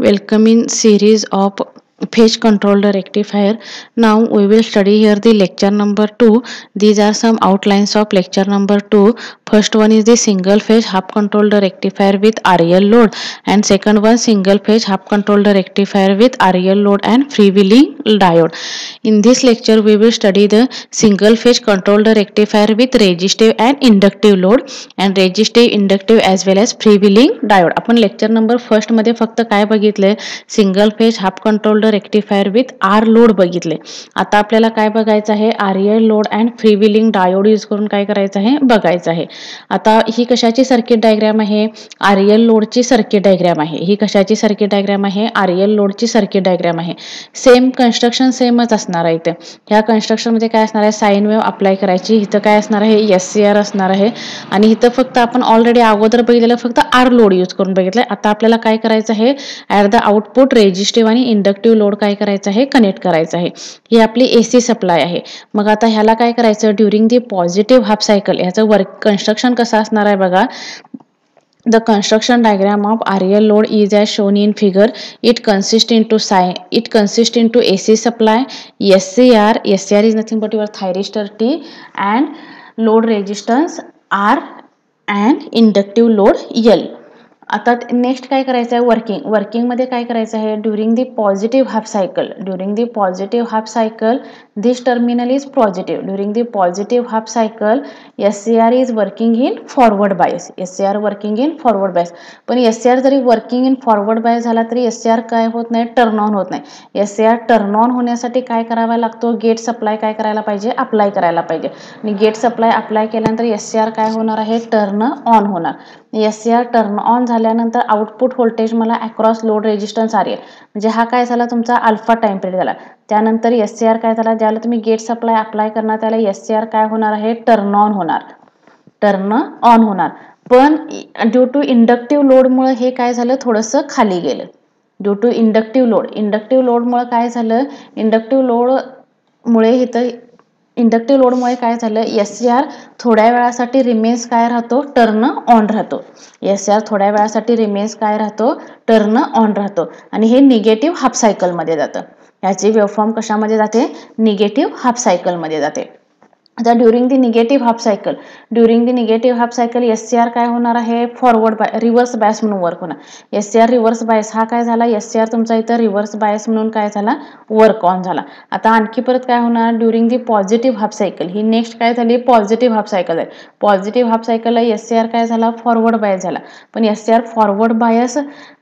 Welcome in series of phase controlled rectifier. Now we will study here the lecture number 2. These are some outlines of lecture number 2. First one is the single phase half controlled rectifier with REL load, and second one single phase half controlled rectifier with REL load and freewheeling diode. In this lecture we will study the single phase controlled rectifier with resistive and inductive load and resistive, inductive as well as freewheeling diode. आपण lecture number first मध्ये फक्त काय बघितले, single phase half controlled rectifier with R load बघितले. आता आपल्याला काय बघायचं आहे, RL load and freewheeling diode use करून काय करायचं आहे बघायचं आहे. आता ही कशाची सर्किट डायग्राम आहे, आरएल लोडची सर्किट डायग्राम आहे. ही कशाची सर्किट डायग्राम आहे, आरएल लोडची सर्किट डायग्राम आहे. सेम कन्स्ट्रक्शन सेमच असणार आहे. इथे ह्या कन्स्ट्रक्शन मध्ये काय असणार आहे, साइन वेव्ह अप्लाय करायची. इथं काय असणार आहे, एससीआर असणार आहे आणि इथं फक्त आपण ऑलरेडी अगोदर बघितलेलं फक्त आर लोड यूज करून बघितलंय. आता आपल्याला काय करायचं आहे, ऍट द आउटपुट रेजिस्टिव्ह आणि इंडक्टिव्ह लोड काय करायचं आहे, कनेक्ट करायचं आहे. ही आपली एसी सप्लाय आहे. मग आता ह्याला काय करायचं, during the positive half cycle ह्याचं वर्क कन्स्ट्रक्शन कसं असणार आहे बघा. The construction diagram of REL load is as shown in figure. It consists into AC supply, SCR. SCR is nothing but your thyristor T, and load resistance R and inductive load L. आता next काय करायचं आहे, working मध्ये काय करायचं आहे, during the positive half cycle this terminal is positive. During the positive half cycle SCR is working in forward bias. पण SCR जरी वर्किंग इन फॉरवर्ड बायस झाला तरी एससीआर काय होत नाही, टर्न ऑन होत नाही. एससीआर टर्न ऑन होण्यासाठी काय करावा लागतो, गेट सप्लाय काय करायला पाहिजे, अप्लाय करायला पाहिजे. आणि गेट सप्लाय अप्लाय केल्यानंतर एससीआर काय होणार आहे, टर्न ऑन होणार. एससीआर टर्न ऑन झाल्यानंतर आउटपुट व्होल्टेज मला अक्रॉस लोड रेजिस्टन्स आरएल, म्हणजे हा काय झाला तुमचा अल्फा टाइम पिरियड झाला. त्यानंतर एससीआर काय झाला, ज्याला तुम्ही गेट सप्लाय अप्लाय करणार त्याला एससीआर काय होणार आहे, टर्न ऑन होणार. पण ड्यू टू इंडक्टिव्ह लोडमुळे हे काय झालं, थोडंसं खाली गेलं. ड्यू टू इंडक्टिव्ह लोडमुळे काय झालं, इंडक्टिव्ह लोडमुळे काय झालं, एससीआर थोड्या वेळासाठी रिमेन्स काय राहतो, टर्न ऑन राहतो. एससीआर थोड्या वेळासाठी रिमेन्स काय राहतो, टर्न ऑन राहतो. आणि हे निगेटिव्ह हाफ सायकलमध्ये जातं. याची वेव्हफॉर्म कशामध्ये जाते, निगेटिव्ह हाफ सायकलमध्ये जाते. आता during the negative half cycle SCR काय होणार आहे, रिव्हर्स बायस म्हणून वर्क होणार. एससीआर रिव्हर्स बायस हा काय झाला, एससीआर तुमचा इथं रिव्हर्स बायस म्हणून काय झाला, वर्क ऑन झाला. आता आणखी परत काय होणार, during the positive half cycle, he next काय झाली, पॉझिटिव्ह हाफ सायकल आहे. पॉझिटिव्ह हाफ सायकलला एससीआर काय झाला, फॉरवर्ड बायस झाला. पण एससीआर फॉरवर्ड बायस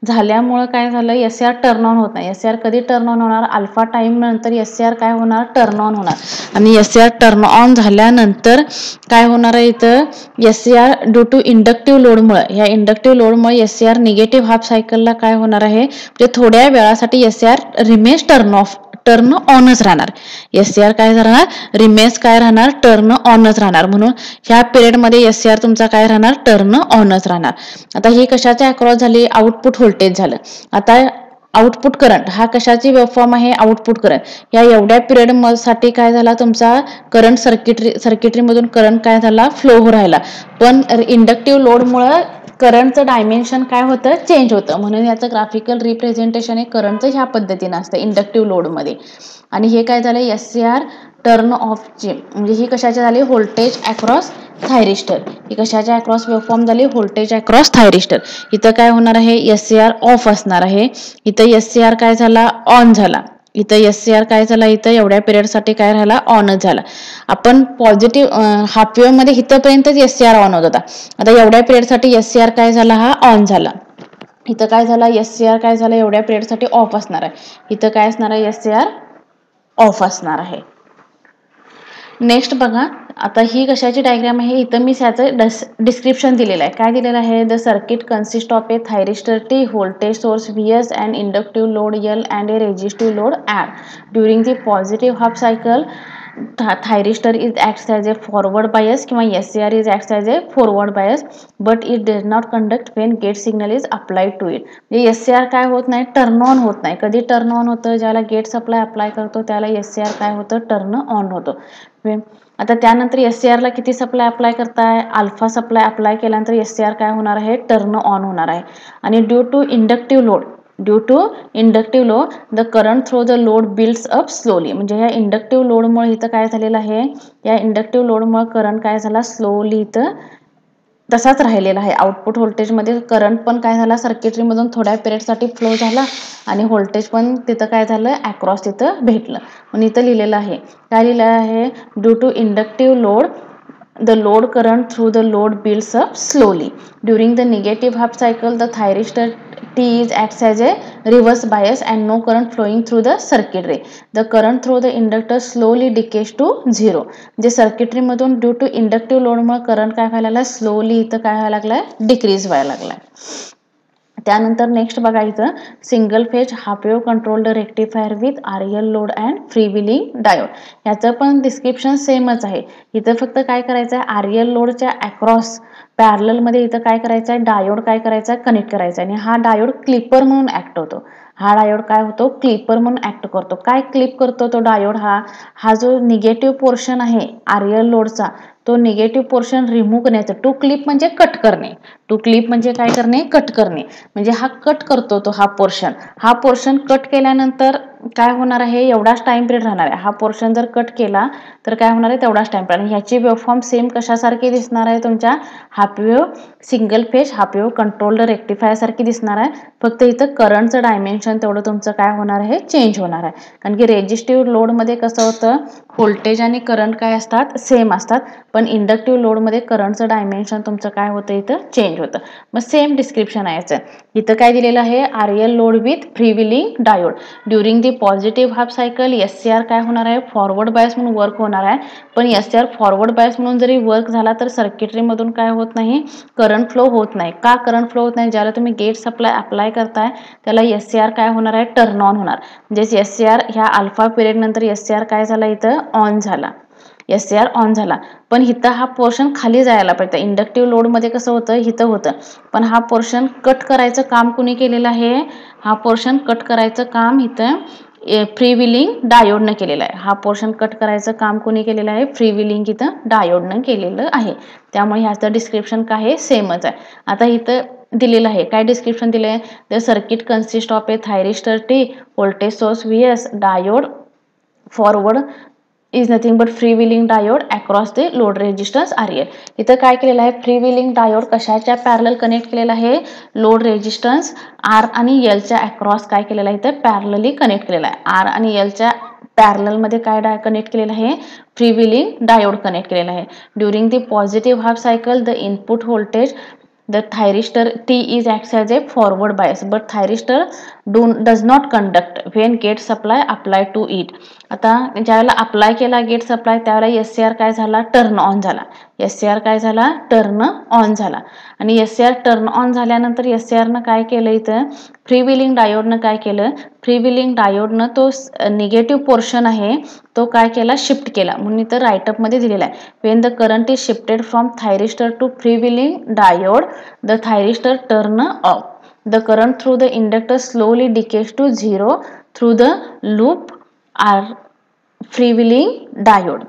झाल्यामुळे काय झालं, एससीआर टर्न ऑन होत नाही. एससीआर कधी टर्न ऑन होणार, अल्फा टाइम नंतर एससीआर काय होणार, टर्न ऑन होणार. आणि एससीआर टर्न ऑन झाल्यानंतर काय होणार आहे, इथं एससीआर ड्यू टू इंडक्टिव्ह लोडमुळे, ह्या इंडक्टिव्ह लोडमुळे एससीआर निगेटिव्ह हाफ सायकलला काय होणार आहे, म्हणजे थोड्या वेळासाठी एससीआर रिमेन्स टर्न ऑनच राहणार. एससीआर काय राहणार, रिमेन्स काय राहणार, टर्न ऑनच राहणार. म्हणून ह्या पिरियडमध्ये एससीआर तुमचा काय राहणार, टर्न ऑनच राहणार. आता ही कशाच्या अक्रॉस झाली, आउटपुट व्होल्टेज झालं. आता आउटपुट करंट हा कशाची वेव्हफॉर्म आहे, आउटपुट करंट. या एवढ्या पिरियड साठी काय झाला, तुमचा करंट सर्किटरीमधून करंट काय झाला, फ्लो हो राहिला. पण इंडक्टिव्ह लोडमुळे करंटचं डायमेन्शन काय होतं, चेंज होतं. म्हणून याचं ग्राफिकल रिप्रेझेंटेशन हे करंटचं ह्या पद्धतीनं असतं इंडक्टिव्ह लोडमध्ये. आणि हे काय झालं, एससीआर टर्न ऑफची, म्हणजे ही कशाची झाली, व्होल्टेज अक्रॉस थायरिस्टर. ही कशाच्या अक्रॉस वेव्हफॉर्म झाली, व्होल्टेज अक्रॉस थायरिस्टर. इथं काय होणार आहे, एससीआर ऑफ असणार आहे. इथं एससीआर काय झाला, ऑन झाला. इथं एससीआर काय झाला, इथं एवढ्या पिरियडसाठी काय राहिला, ऑनच झाला. आपण पॉझिटिव्ह हाफ वेव्ह मध्ये इथंपर्यंतच एससीआर ऑन होत होता. आता एवढ्या पिरियडसाठी एससीआर काय झाला, हा ऑन झाला. इथं काय झाला, एससीआर काय झाला, एवढ्या पिरियडसाठी ऑफ असणार आहे. इथं काय असणार आहे, एससीआर ऑफ असणार आहे. नेक्स्ट बघा, आता ही कशाची डायग्राम आहे, इथं मी याचं डिस्क्रिप्शन दिलेलं आहे. काय दिलेलं आहे, the circuit consist of a thyristor T, voltage source VS and inductive load L and a resistive load R. During the positive half cycle thyristor is acts as a forward bias किंवा SCR is acts as a forward bias but it does not conduct when gate signal is applied to it. म्हणजे SCR काय होत नाही, turn on होत नाही. कधी turn on होतं, ज्याला गेट सप्लाय अप्लाय करतो त्याला SCR काय होतं, टर्न ऑन होतं. आता त्यानंतर SCR ला किती सप्लाय अप्लाय करताय, अल्फा सप्लाय अप्लाय केल्यानंतर SCR काय होणार आहे, टर्न ऑन होणार आहे. आणि due to inductive load, due to inductive load the current through the load builds up slowly. म्हणजे ह्या इंडक्टिव्ह लोडमुळे इथं काय झालेलं आहे, या इंडक्टिव्ह लोडमुळे करंट काय झाला, स्लोली इथं तसाच राहिलेला आहे. आउटपुट व्होल्टेजमध्ये करंट पण काय झाला, सर्किटरीमधून थोड्या पिरियडसाठी फ्लो झाला आणि व्होल्टेज पण तिथं काय झालं, अक्रॉस तिथं भेटलं. म्हणून इथं लिहिलेलं आहे, काय लिहिलेलं आहे, due to inductive load the load current through the load builds up slowly. During the negative half cycle, the thyristor T is acts as a reverse bias and no current flowing through the circuitry. The current through the inductor slowly decays to 0. जे circuitry मधून due to inductive load मुळे current काय व्हायला लागला, slowly इथं काय व्हायला लागलाय, डिक्रीज व्हायला लागलाय. त्यानंतर नेक्स्ट बघा इथं single phase half wave controlled rectifier with RL load and free wheeling diode. याचं पण डिस्क्रिप्शन सेमच आहे. इथं फक्त काय करायचं आहे, RL लोडच्या अक्रॉस पॅरलल मध्ये इथं काय करायचं आहे, डायोड काय करायचा आहे, कनेक्ट करायचा आहे. आणि हा डायोड क्लिपर म्हणून ऍक्ट होतो. हा डायोड काय होतो, क्लिपर म्हणून ऍक्ट करतो. काय क्लिप करतो तो डायोड, हा जो निगेटिव्ह पोर्शन आहे RL लोडचा, तो निगेटिव्ह पोर्शन रिमूव्ह करण्याचं. टू क्लिप म्हणजे कट करणे. टू क्लिप म्हणजे काय करणे, कट करणे. म्हणजे हा कट करतो तो हा पोर्शन कट केल्यानंतर काय होणार आहे, एवढाच टाइम पिरियड राहणार आहे. हा पोर्शन जर कट केला तर काय होणार आहे, तेवढाच टाइम पिरियड. आणि ह्याची वेव्हफॉर्म सेम कशासारखी दिसणार आहे, तुमच्या half wave single phase half wave controlled rectifier सारखी दिसणार आहे. फक्त इथं करंटचं डायमेन्शन तेवढं तुमचं काय होणार आहे, चेंज होणार आहे. कारण की रेजिस्टिव्ह लोड मध्ये कसं होतं, व्होल्टेज आणि करंट काय असतात, सेम असतात. पण इंडक्टिव्ह लोड मध्ये करंटचं डायमेन्शन तुमचं काय होतं, इथं चेंज होतं. मग सेम डिस्क्रिप्शन आहे याचं. इथं काय दिलेलं आहे, RL load with free wheeling diode during the positive half cycle SCR काय होणार आहे, फॉरवर्ड बायस म्हणून वर्क होणार आहे. पण SCR फॉरवर्ड बायस म्हणून जरी वर्क झाला तर सर्किटरी मधून काय होत नाही, करंट फ्लो होत नाही. का करंट फ्लो होत नाही, ज्याला तुम्ही गेट सप्लाय अप्लाय करताय त्याला SCR काय होणार आहे, टर्न ऑन होणार. म्हणजे SCR ह्या अल्फा पिरियड नंतर SCR काय झाला, इथं ऑन झाला. SCR ऑन झाला. पण इथं हा पोर्शन खाली जायला पाहिजे. इंडक्टिव्ह लोड मध्ये कसं होतं, इथं होतं. पण हा पोर्शन कट करायचं काम कुणी केलेलं आहे, हा पोर्शन कट करायचं काम इथं फ्री व्हीलिंग डायोडनं केलेलं आहे. हा पोर्शन कट करायचं काम कुणी केलेलं आहे, फ्री व्हीलिंग इथं डायोडनं केलेलं आहे. त्यामुळे ह्याचं डिस्क्रिप्शन काय आहे, सेमच आहे. आता इथं दिलेलं आहे, काय डिस्क्रिप्शन दिलं आहे, the circuit consist of a thyristor T, voltage source VS, diode forward is nothing but free wheeling diode across the load resistance RL. इथं काय केलेलं आहे, फ्री व्हीलिंग डायोड कशाच्या पॅरलल कनेक्ट केलेला आहे, लोड रेजिस्टन्स R आणि L च्या across काय केलेलं आहे, इथं पॅरलली कनेक्ट केलेला आहे. R आणि L च्या पॅरलल मध्ये काय कनेक्ट केलेलं आहे, फ्री व्हीलिंग डायोड कनेक्ट केलेला आहे. During the positive half cycle the input voltage the thyristor T is acts as a forward bias but thyristor does not conduct when gate supply apply to it. आता ज्यावेळेला apply केला gate supply त्यावेळेला SCR काय झाला, turn on झाला. SCR काय झाला, turn on झाला. आणि SCR टर्न ऑन झाल्यानंतर SCRनं काय केलं, इथं फ्री व्हीलिंग डायोडनं काय केलं, फ्री व्हीलिंग डायोडनं तो निगेटिव्ह पोर्शन आहे तो काय केला, शिफ्ट केला. म्हणून इथं राईटअप मध्ये दिलेला आहे, when the current is shifted from thyristor to free wheeling diode the thyristor turn off. The current through the inductor slowly decays to 0 through the loop R free wheeling diode.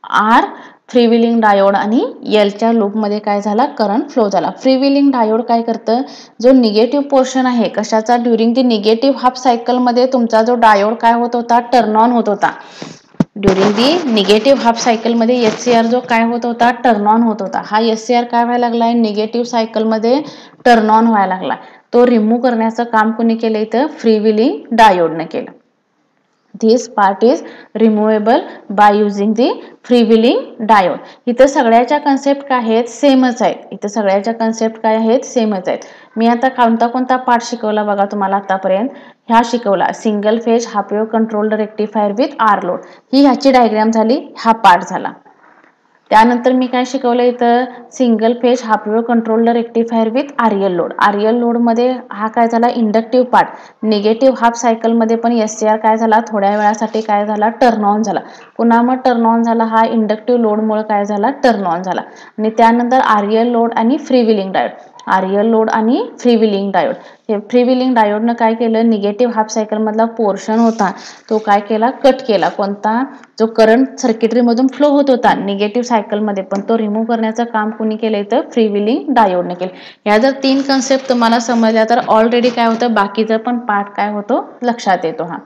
R free wheeling diode आणि एलच्या लूपमध्ये काय झाला, current flow झाला. Free wheeling diode काय करतं, जो negative portion आहे कशाचा, ड्युरिंग दी निगेटिव्ह हाफ सायकलमध्ये तुमचा जो डायोड काय होत होता, टर्न ऑन होत होता. ड्युरिंग दी निगेटिव्ह हाफ सायकलमध्ये SCR जो काय होत होता, टर्न ऑन होत होता. हा SCR काय व्हायला लागलाय, निगेटिव्ह सायकलमध्ये टर्न ऑन व्हायला लागला. तो रिमूव्ह करण्याचं काम कोणी केलं, इथं फ्री व्हीलिंग डायोडने केलं. This part is removable by using the freewheeling diode. इथं सगळ्याच्या कन्सेप्ट काय आहेत, सेमच आहेत. इथं सगळ्याच्या कन्सेप्ट काय आहेत, सेमच आहेत. मी आता कोणता पार्ट शिकवला बघा तुम्हाला आतापर्यंत. ह्या शिकवला single phase half wave controlled rectifier with R load. ही ह्याची डायग्राम झाली, हा पार्ट झाला. त्यानंतर मी काय शिकवलं, इथं single phase half wave controlled rectifier with RL load. RL load मध्ये हा काय झाला, inductive part. Negative half cycle मध्ये पण SCR काय झाला, थोड्या वेळासाठी काय झाला, टर्न ऑन झाला. पुन्हा मग टर्न ऑन झाला, हा इंडक्टिव्ह लोड मुळे काय झाला, टर्न ऑन झाला. आणि त्यानंतर RL लोड आणि free wheeling diode. RL load आणि फ्रीव्हीलिंग डायोड. हे फ्रीव्हीलिंग डायोडनं काय केलं, निगेटिव्ह हाफ सायकल मधला पोर्शन होता तो काय केला, कट केला. कोणता, जो करंट सर्किटरीमधून फ्लो होत होता निगेटिव्ह सायकलमध्ये, पण तो रिमूव्ह करण्याचं काम कुणी केलं, तर फ्रीव्हीलिंग डायोडने केलं. ह्या जर 3 कन्सेप्ट तुम्हाला समजल्या तर ऑलरेडी काय होतं, बाकीचं पण पार्ट काय होतो लक्षात येतो. हा